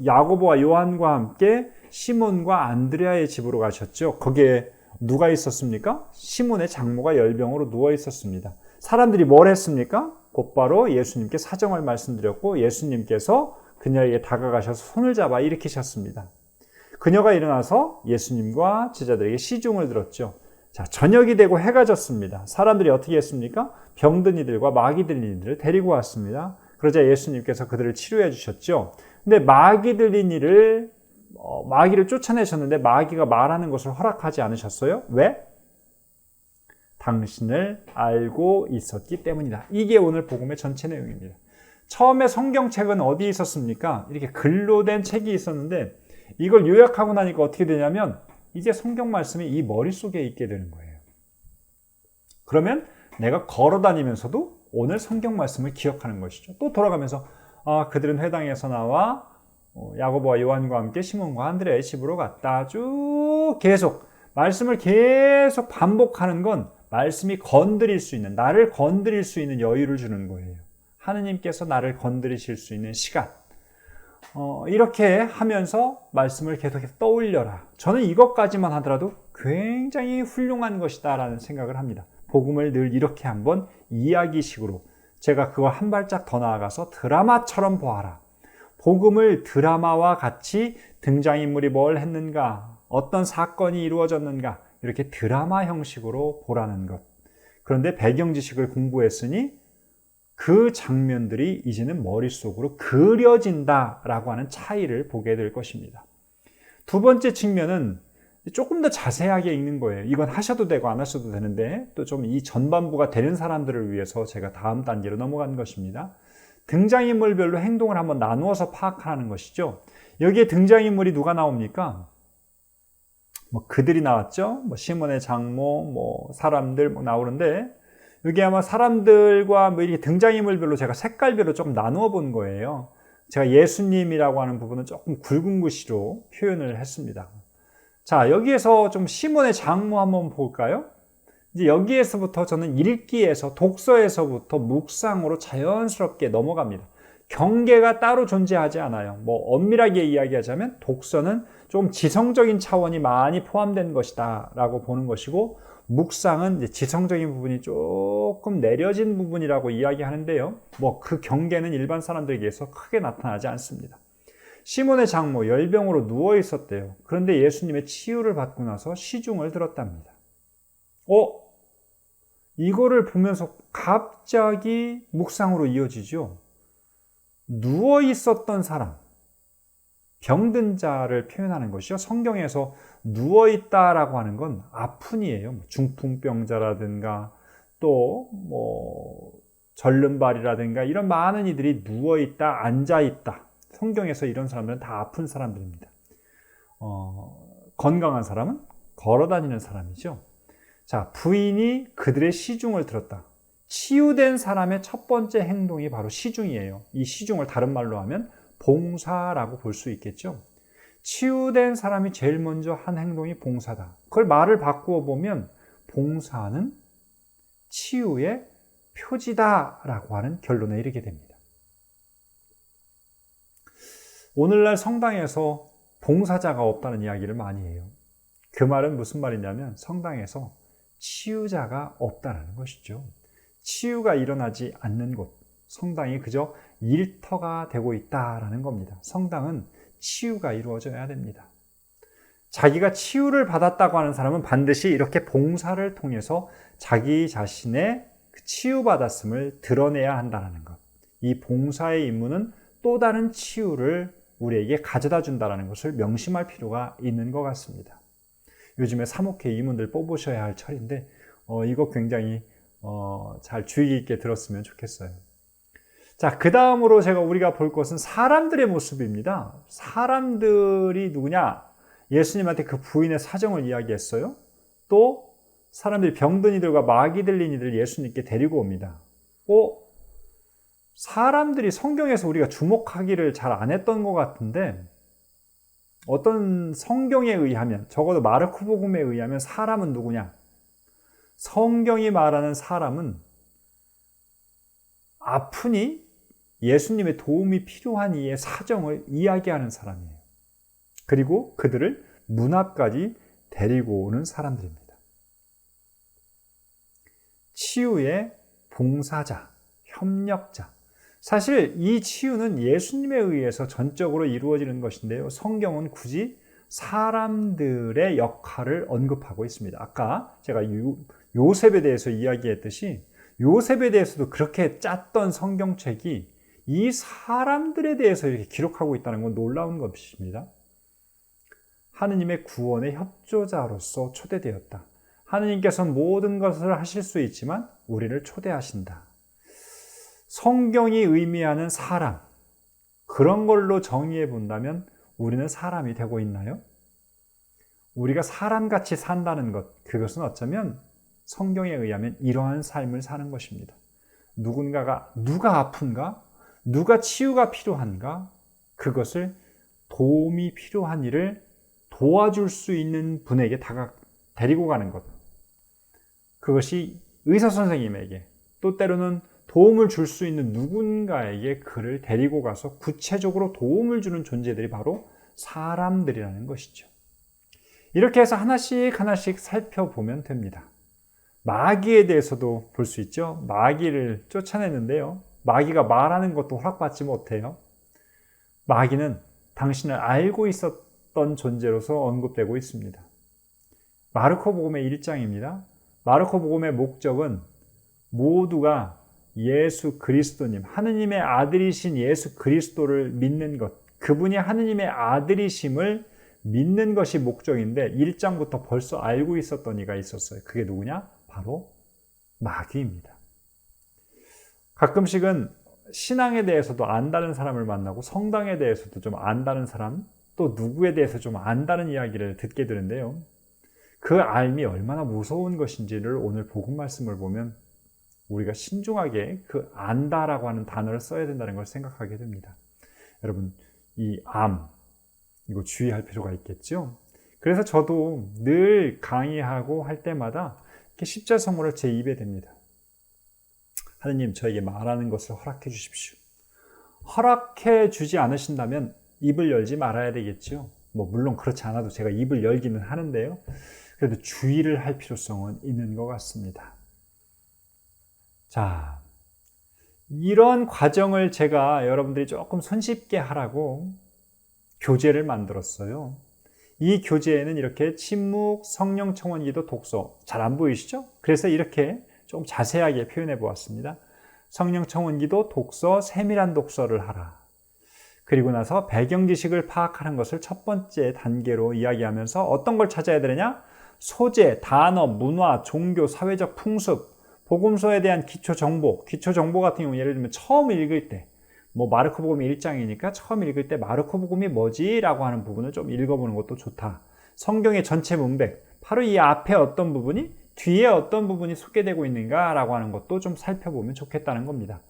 [SPEAKER 1] 야고보와 요한과 함께 시몬과 안드레아의 집으로 가셨죠. 거기에 누가 있었습니까? 시몬의 장모가 열병으로 누워 있었습니다. 사람들이 뭘 했습니까? 곧바로 예수님께 사정을 말씀드렸고 예수님께서 그녀에게 다가가셔서 손을 잡아 일으키셨습니다. 그녀가 일어나서 예수님과 제자들에게 시중을 들었죠. 자, 저녁이 되고 해가 졌습니다. 사람들이 어떻게 했습니까? 병든 이들과 마귀 들린 이들을 데리고 왔습니다. 그러자 예수님께서 그들을 치료해 주셨죠. 근데 마귀 들린 이를 마귀를 쫓아내셨는데 마귀가 말하는 것을 허락하지 않으셨어요. 왜? 당신을 알고 있었기 때문이다. 이게 오늘 복음의 전체 내용입니다. 처음에 성경책은 어디에 있었습니까? 이렇게 글로 된 책이 있었는데 이걸 요약하고 나니까 어떻게 되냐면 이제 성경 말씀이 이 머릿속에 있게 되는 거예요. 그러면 내가 걸어 다니면서도 오늘 성경 말씀을 기억하는 것이죠. 또 돌아가면서 그들은 회당에서 나와 야고보와 요한과 함께 시몬과 안드레의 집으로 갔다. 쭉 계속 말씀을 계속 반복하는 건 말씀이 건드릴 수 있는, 나를 건드릴 수 있는 여유를 주는 거예요. 하느님께서 나를 건드리실 수 있는 시간. 이렇게 하면서 말씀을 계속해서 떠올려라. 저는 이것까지만 하더라도 굉장히 훌륭한 것이다 라는 생각을 합니다. 복음을 늘 이렇게 한번 이야기식으로 제가 그걸 한 발짝 더 나아가서 드라마처럼 보아라. 복음을 드라마와 같이 등장인물이 뭘 했는가, 어떤 사건이 이루어졌는가 이렇게 드라마 형식으로 보라는 것. 그런데 배경 지식을 공부했으니 그 장면들이 이제는 머릿속으로 그려진다라고 하는 차이를 보게 될 것입니다. 두 번째 측면은 조금 더 자세하게 읽는 거예요. 이건 하셔도 되고 안 하셔도 되는데 또 좀 이 전반부가 되는 사람들을 위해서 제가 다음 단계로 넘어간 것입니다. 등장인물별로 행동을 한번 나누어서 파악하는 것이죠. 여기에 등장인물이 누가 나옵니까? 그들이 나왔죠. 시몬의 장모, 사람들 나오는데 여기 아마 사람들과 이렇게 등장인물별로 제가 색깔별로 조금 나누어 본 거예요. 제가 예수님이라고 하는 부분은 조금 굵은 글씨로 표현을 했습니다. 자, 여기에서 좀 시몬의 장모 한번 볼까요? 이제 여기에서부터 저는 읽기에서, 독서에서부터 묵상으로 자연스럽게 넘어갑니다. 경계가 따로 존재하지 않아요. 엄밀하게 이야기하자면 독서는 좀 지성적인 차원이 많이 포함된 것이다 라고 보는 것이고, 묵상은 이제 지성적인 부분이 조금 내려진 부분이라고 이야기하는데요. 그 경계는 일반 사람들에게서 크게 나타나지 않습니다. 시몬의 장모 열병으로 누워 있었대요. 그런데 예수님의 치유를 받고 나서 시중을 들었답니다. 이거를 보면서 갑자기 묵상으로 이어지죠. 누워 있었던 사람, 병든 자를 표현하는 것이죠. 성경에서 누워 있다라고 하는 건 아픈이에요. 중풍병자라든가 또 절름발이라든가 이런 많은 이들이 누워 있다, 앉아 있다. 성경에서 이런 사람들은 다 아픈 사람들입니다. 건강한 사람은 걸어 다니는 사람이죠. 자, 부인이 그들의 시중을 들었다. 치유된 사람의 첫 번째 행동이 바로 시중이에요. 이 시중을 다른 말로 하면 봉사라고 볼 수 있겠죠. 치유된 사람이 제일 먼저 한 행동이 봉사다. 그걸 말을 바꾸어 보면 봉사는 치유의 표지다라고 하는 결론에 이르게 됩니다. 오늘날 성당에서 봉사자가 없다는 이야기를 많이 해요. 그 말은 무슨 말이냐면 성당에서 치유자가 없다는 것이죠. 치유가 일어나지 않는 곳, 성당이 그저 일터가 되고 있다라는 겁니다. 성당은 치유가 이루어져야 됩니다. 자기가 치유를 받았다고 하는 사람은 반드시 이렇게 봉사를 통해서 자기 자신의 치유받았음을 드러내야 한다는 것. 이 봉사의 임무는 또 다른 치유를 우리에게 가져다 준다는 것을 명심할 필요가 있는 것 같습니다. 요즘에 사목회 임원들 뽑으셔야 할 철인데 이거 굉장히 잘 주의 깊게 들었으면 좋겠어요. 자, 그 다음으로 우리가 볼 것은 사람들의 모습입니다. 사람들이 누구냐? 예수님한테 그 부인의 사정을 이야기했어요. 또 사람들이 병든 이들과 마귀 들린 이들을 예수님께 데리고 옵니다. 사람들이 성경에서 우리가 주목하기를 잘 안 했던 것 같은데, 어떤 성경에 의하면, 적어도 마르코복음에 의하면 사람은 누구냐? 성경이 말하는 사람은 아프니 예수님의 도움이 필요한 이의 사정을 이야기하는 사람이에요. 그리고 그들을 문 앞까지 데리고 오는 사람들입니다. 치유의 봉사자, 협력자. 사실 이 치유는 예수님에 의해서 전적으로 이루어지는 것인데요. 성경은 굳이 사람들의 역할을 언급하고 있습니다. 아까 제가 요셉에 대해서 이야기했듯이 요셉에 대해서도 그렇게 짰던 성경책이 이 사람들에 대해서 이렇게 기록하고 있다는 건 놀라운 것입니다. 하느님의 구원의 협조자로서 초대되었다. 하느님께서는 모든 것을 하실 수 있지만 우리를 초대하신다. 성경이 의미하는 사람, 그런 걸로 정의해 본다면 우리는 사람이 되고 있나요? 우리가 사람같이 산다는 것, 그것은 어쩌면 성경에 의하면 이러한 삶을 사는 것입니다. 누가 아픈가? 누가 치유가 필요한가? 그것을 도움이 필요한 일을 도와줄 수 있는 분에게 데리고 가는 것. 그것이 의사 선생님에게, 또 때로는 도움을 줄 수 있는 누군가에게 그를 데리고 가서 구체적으로 도움을 주는 존재들이 바로 사람들이라는 것이죠. 이렇게 해서 하나씩 살펴보면 됩니다. 마귀에 대해서도 볼 수 있죠. 마귀를 쫓아내는데요. 마귀가 말하는 것도 허락받지 못해요. 마귀는 당신을 알고 있었던 존재로서 언급되고 있습니다. 마르코복음의 1장입니다. 마르코복음의 목적은 모두가 예수 그리스도님, 하느님의 아들이신 예수 그리스도를 믿는 것, 그분이 하느님의 아들이심을 믿는 것이 목적인데 1장부터 벌써 알고 있었던 이가 있었어요. 그게 누구냐? 바로 마귀입니다. 가끔씩은 신앙에 대해서도 안다는 사람을 만나고 성당에 대해서도 좀 안다는 사람, 또 누구에 대해서 좀 안다는 이야기를 듣게 되는데요. 그 알미 얼마나 무서운 것인지를 오늘 복음 말씀을 보면 우리가 신중하게 그 안다라고 하는 단어를 써야 된다는 걸 생각하게 됩니다. 여러분, 이 이거 주의할 필요가 있겠죠? 그래서 저도 늘 강의하고 할 때마다 이렇게 십자성모를 제 입에 댑니다. 하느님, 저에게 말하는 것을 허락해 주십시오. 허락해 주지 않으신다면 입을 열지 말아야 되겠죠. 물론 그렇지 않아도 제가 입을 열기는 하는데요. 그래도 주의를 할 필요성은 있는 것 같습니다. 자, 이런 과정을 제가 여러분들이 조금 손쉽게 하라고 교재를 만들었어요. 이 교재에는 이렇게 침묵, 성령 청원기도, 독서, 잘 안 보이시죠? 그래서 이렇게 좀 자세하게 표현해 보았습니다. 성령 청원기도, 독서, 세밀한 독서를 하라. 그리고 나서 배경 지식을 파악하는 것을 첫 번째 단계로 이야기하면서 어떤 걸 찾아야 되느냐? 소재, 단어, 문화, 종교, 사회적 풍습, 복음서에 대한 기초 정보 같은 경우 예를 들면 처음 읽을 때 마르코복음 1장이니까 처음 읽을 때 마르코복음이 뭐지? 라고 하는 부분을 좀 읽어보는 것도 좋다. 성경의 전체 문맥, 바로 이 앞에 어떤 부분이 뒤에 어떤 부분이 소개되고 있는가 라고 하는 것도 좀 살펴보면 좋겠다는 겁니다.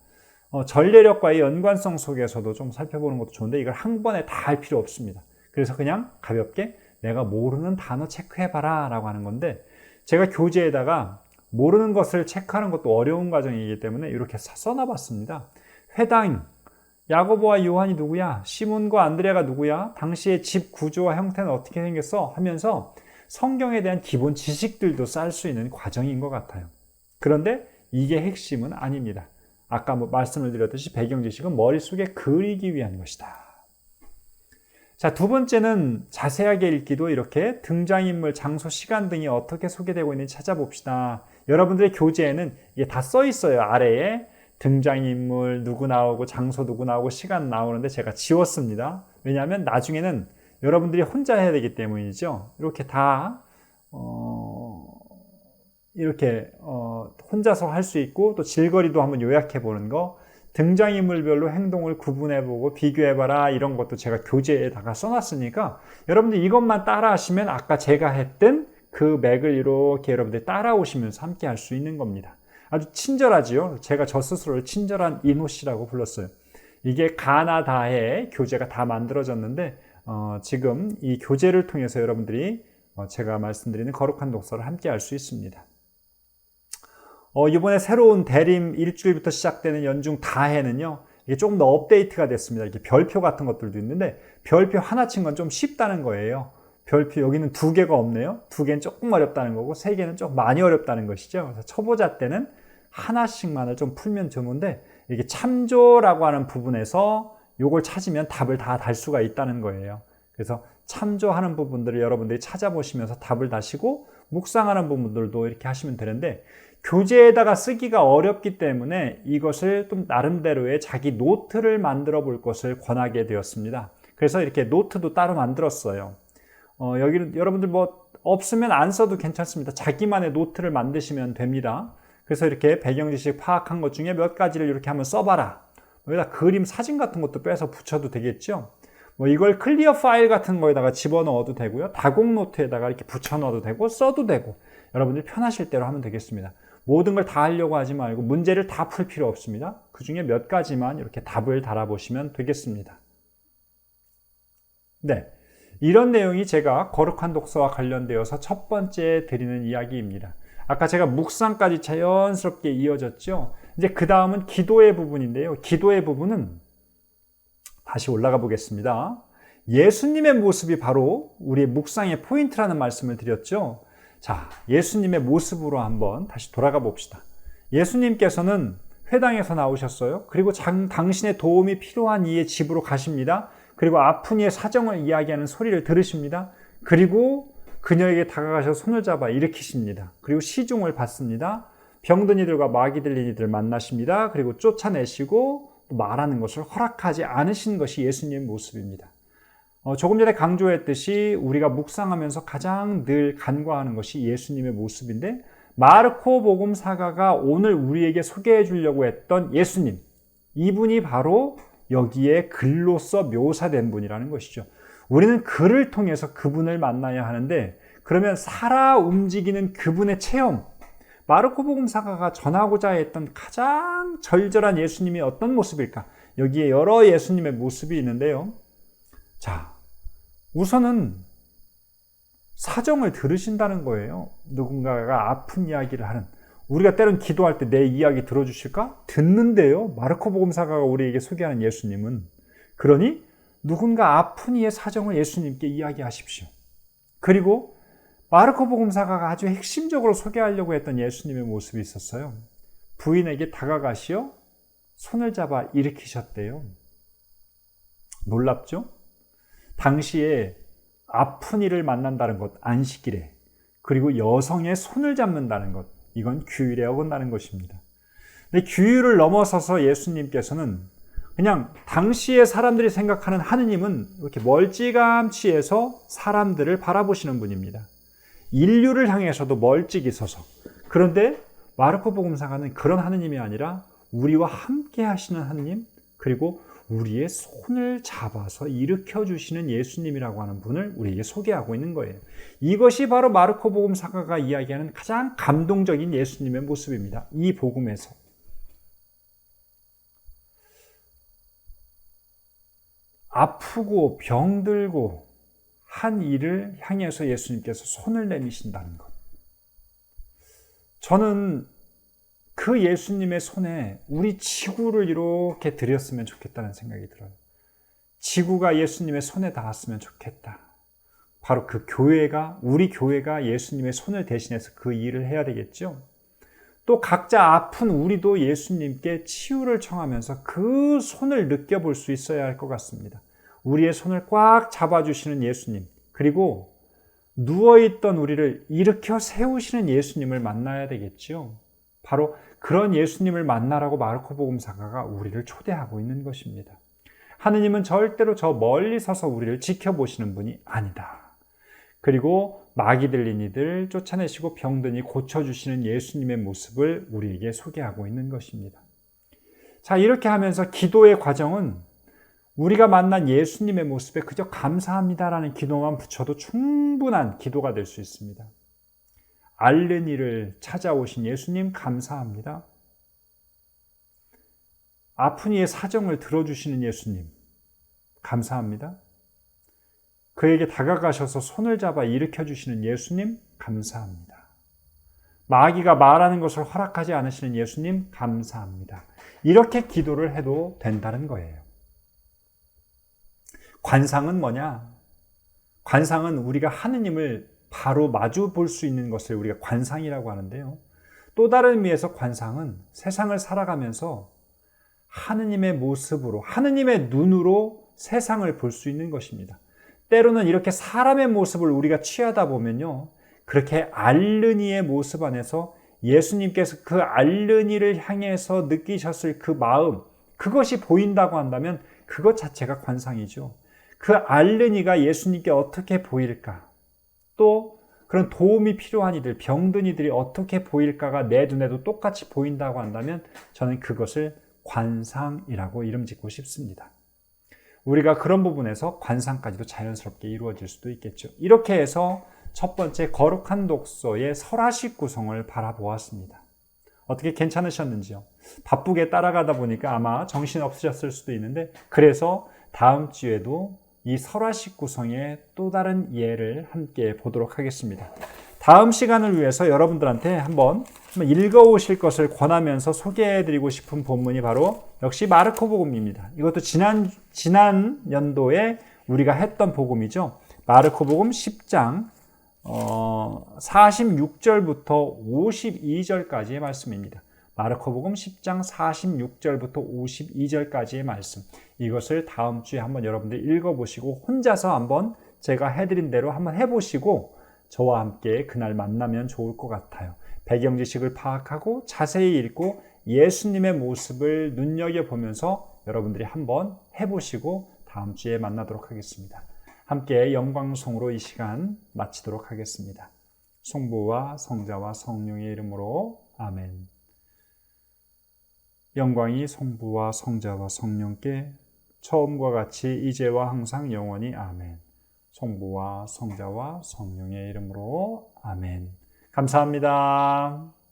[SPEAKER 1] 전례력과의 연관성 속에서도 좀 살펴보는 것도 좋은데 이걸 한 번에 다 할 필요 없습니다. 그래서 그냥 가볍게 내가 모르는 단어 체크해봐라 라고 하는 건데, 제가 교재에다가 모르는 것을 체크하는 것도 어려운 과정이기 때문에 이렇게 써놔봤습니다. 회당, 야고보와 요한이 누구야? 시몬과 안드레가 누구야? 당시의 집 구조와 형태는 어떻게 생겼어? 하면서 성경에 대한 기본 지식들도 쌓을 수 있는 과정인 것 같아요. 그런데 이게 핵심은 아닙니다. 아까 말씀을 드렸듯이 배경 지식은 머릿속에 그리기 위한 것이다. 자, 두 번째는 자세하게 읽기도 이렇게 등장인물, 장소, 시간 등이 어떻게 소개되고 있는지 찾아봅시다. 여러분들의 교재에는 이게 다 써 있어요. 아래에 등장인물 누구 나오고 장소 누구 나오고 시간 나오는데 제가 지웠습니다. 왜냐하면 나중에는 여러분들이 혼자 해야 되기 때문이죠. 이렇게 다 이렇게 혼자서 할 수 있고, 또 질거리도 한번 요약해 보는 거, 등장인물별로 행동을 구분해 보고 비교해 봐라, 이런 것도 제가 교재에다가 써놨으니까 여러분들 이것만 따라 하시면 아까 제가 했던 그 맥을 이렇게 여러분들 따라오시면서 함께 할 수 있는 겁니다. 아주 친절하지요. 제가 저 스스로를 친절한 이노 씨라고 불렀어요. 이게 가나다의 교재가 다 만들어졌는데 지금 이 교재를 통해서 여러분들이 제가 말씀드리는 거룩한 독서를 함께 할 수 있습니다. 이번에 새로운 대림 일주일부터 시작되는 연중 다해는요, 이게 조금 더 업데이트가 됐습니다. 이렇게 별표 같은 것들도 있는데, 별표 하나 친 건 좀 쉽다는 거예요. 별표 여기는 2개가 없네요. 2개는 조금 어렵다는 거고, 3개는 조금 많이 어렵다는 것이죠. 그래서 초보자 때는 하나씩만을 좀 풀면 좋은데, 이게 참조라고 하는 부분에서 요걸 찾으면 답을 다 달 수가 있다는 거예요. 그래서 참조하는 부분들을 여러분들이 찾아보시면서 답을 다시고, 묵상하는 부분들도 이렇게 하시면 되는데, 교재에다가 쓰기가 어렵기 때문에 이것을 좀 나름대로의 자기 노트를 만들어 볼 것을 권하게 되었습니다. 그래서 이렇게 노트도 따로 만들었어요. 여기는 여러분들 뭐 없으면 안 써도 괜찮습니다. 자기만의 노트를 만드시면 됩니다. 그래서 이렇게 배경 지식 파악한 것 중에 몇 가지를 이렇게 한번 써봐라. 여기다 그림, 사진 같은 것도 빼서 붙여도 되겠죠. 뭐 이걸 클리어 파일 같은 거에다가 집어넣어도 되고요. 다공 노트에다가 이렇게 붙여넣어도 되고 써도 되고, 여러분들이 편하실 대로 하면 되겠습니다. 모든 걸 다 하려고 하지 말고 문제를 다 풀 필요 없습니다. 그 중에 몇 가지만 이렇게 답을 달아보시면 되겠습니다. 네, 이런 내용이 제가 거룩한 독서와 관련되어서 첫 번째 드리는 이야기입니다. 아까 제가 묵상까지 자연스럽게 이어졌죠. 이제 그 다음은 기도의 부분인데요. 기도의 부분은 다시 올라가 보겠습니다. 예수님의 모습이 바로 우리의 묵상의 포인트라는 말씀을 드렸죠. 자, 예수님의 모습으로 한번 다시 돌아가 봅시다. 예수님께서는 회당에서 나오셨어요. 그리고 당신의 도움이 필요한 이의 집으로 가십니다. 그리고 아픈 이의 사정을 이야기하는 소리를 들으십니다. 그리고 그녀에게 다가가셔서 손을 잡아 일으키십니다. 그리고 시중을 받습니다. 병든 이들과 마귀 들린 이들을 만나십니다. 그리고 쫓아내시고 말하는 것을 허락하지 않으신 것이 예수님의 모습입니다. 조금 전에 강조했듯이 우리가 묵상하면서 가장 늘 간과하는 것이 예수님의 모습인데, 마르코 복음사가가 오늘 우리에게 소개해 주려고 했던 예수님, 이분이 바로 여기에 글로써 묘사된 분이라는 것이죠. 우리는 글을 통해서 그분을 만나야 하는데, 그러면 살아 움직이는 그분의 체험, 마르코 복음사가가 전하고자 했던 가장 절절한 예수님이 어떤 모습일까? 여기에 여러 예수님의 모습이 있는데요. 자, 우선은 사정을 들으신다는 거예요. 누군가가 아픈 이야기를 하는, 우리가 때론 기도할 때 내 이야기 들어주실까? 듣는데요. 마르코 복음사가가 우리에게 소개하는 예수님은, 그러니 누군가 아픈 이의 사정을 예수님께 이야기하십시오. 그리고 마르코 복음사가가 아주 핵심적으로 소개하려고 했던 예수님의 모습이 있었어요. 부인에게 다가가시어 손을 잡아 일으키셨대요. 놀랍죠? 당시에 아픈 이를 만난다는 것, 안식일에, 그리고 여성의 손을 잡는다는 것, 이건 규율에 어긋나는 것입니다. 근데 규율을 넘어서서 예수님께서는 그냥 당시에 사람들이 생각하는 하느님은 이렇게 멀찌감치 해서 사람들을 바라보시는 분입니다. 인류를 향해서도 멀찍이 서서. 그런데 마르코 복음사가는 그런 하느님이 아니라 우리와 함께 하시는 하느님, 그리고 우리의 손을 잡아서 일으켜 주시는 예수님이라고 하는 분을 우리에게 소개하고 있는 거예요. 이것이 바로 마르코 복음사가가 이야기하는 가장 감동적인 예수님의 모습입니다. 이 복음에서. 아프고 병들고 한 이를 향해서 예수님께서 손을 내미신다는 것. 저는 그 예수님의 손에 우리 지구를 이렇게 드렸으면 좋겠다는 생각이 들어요. 지구가 예수님의 손에 닿았으면 좋겠다. 바로 그 교회가, 우리 교회가 예수님의 손을 대신해서 그 일을 해야 되겠죠. 또 각자 아픈 우리도 예수님께 치유를 청하면서 그 손을 느껴볼 수 있어야 할 것 같습니다. 우리의 손을 꽉 잡아주시는 예수님, 그리고 누워있던 우리를 일으켜 세우시는 예수님을 만나야 되겠죠. 바로 그런 예수님을 만나라고 마르코 복음사가가 우리를 초대하고 있는 것입니다. 하느님은 절대로 저 멀리 서서 우리를 지켜보시는 분이 아니다. 그리고 마귀 들린 이들 쫓아내시고 병든 이 고쳐주시는 예수님의 모습을 우리에게 소개하고 있는 것입니다. 자, 이렇게 하면서 기도의 과정은 우리가 만난 예수님의 모습에 그저 감사합니다라는 기도만 붙여도 충분한 기도가 될 수 있습니다. 앓는 이를 찾아오신 예수님 감사합니다. 아픈 이의 사정을 들어주시는 예수님 감사합니다. 그에게 다가가셔서 손을 잡아 일으켜주시는 예수님 감사합니다. 마귀가 말하는 것을 허락하지 않으시는 예수님 감사합니다. 이렇게 기도를 해도 된다는 거예요. 관상은 뭐냐? 관상은 우리가 하느님을 바로 마주 볼 수 있는 것을 우리가 관상이라고 하는데요. 또 다른 의미에서 관상은 세상을 살아가면서 하느님의 모습으로, 하느님의 눈으로 세상을 볼 수 있는 것입니다. 때로는 이렇게 사람의 모습을 우리가 취하다 보면요, 그렇게 앓는 이의 모습 안에서 예수님께서 그 앓는 이를 향해서 느끼셨을 그 마음, 그것이 보인다고 한다면 그것 자체가 관상이죠. 그 앓는 이가 예수님께 어떻게 보일까? 또 그런 도움이 필요한 이들, 병든 이들이 어떻게 보일까가 내 눈에도 똑같이 보인다고 한다면 저는 그것을 관상이라고 이름 짓고 싶습니다. 우리가 그런 부분에서 관상까지도 자연스럽게 이루어질 수도 있겠죠. 이렇게 해서 첫 번째 거룩한 독서의 설화식 구성을 바라보았습니다. 어떻게 괜찮으셨는지요? 바쁘게 따라가다 보니까 아마 정신 없으셨을 수도 있는데, 그래서 다음 주에도 이 설화식 구성의 또 다른 예를 함께 보도록 하겠습니다. 다음 시간을 위해서 여러분들한테 한번 읽어오실 것을 권하면서 소개해드리고 싶은 본문이 바로 역시 마르코복음입니다. 이것도 지난 연도에 우리가 했던 복음이죠. 마르코복음 10장 46절부터 52절까지의 말씀입니다. 마르코복음 10장 46절부터 52절까지의 말씀. 이것을 다음 주에 한번 여러분들 읽어보시고 혼자서 한번 제가 해드린 대로 한번 해보시고 저와 함께 그날 만나면 좋을 것 같아요. 배경 지식을 파악하고 자세히 읽고 예수님의 모습을 눈여겨보면서 여러분들이 한번 해보시고 다음 주에 만나도록 하겠습니다. 함께 영광송으로 이 시간 마치도록 하겠습니다. 성부와 성자와 성령의 이름으로 아멘. 영광이 성부와 성자와 성령께 처음과 같이 이제와 항상 영원히 아멘. 성부와 성자와 성령의 이름으로 아멘. 감사합니다.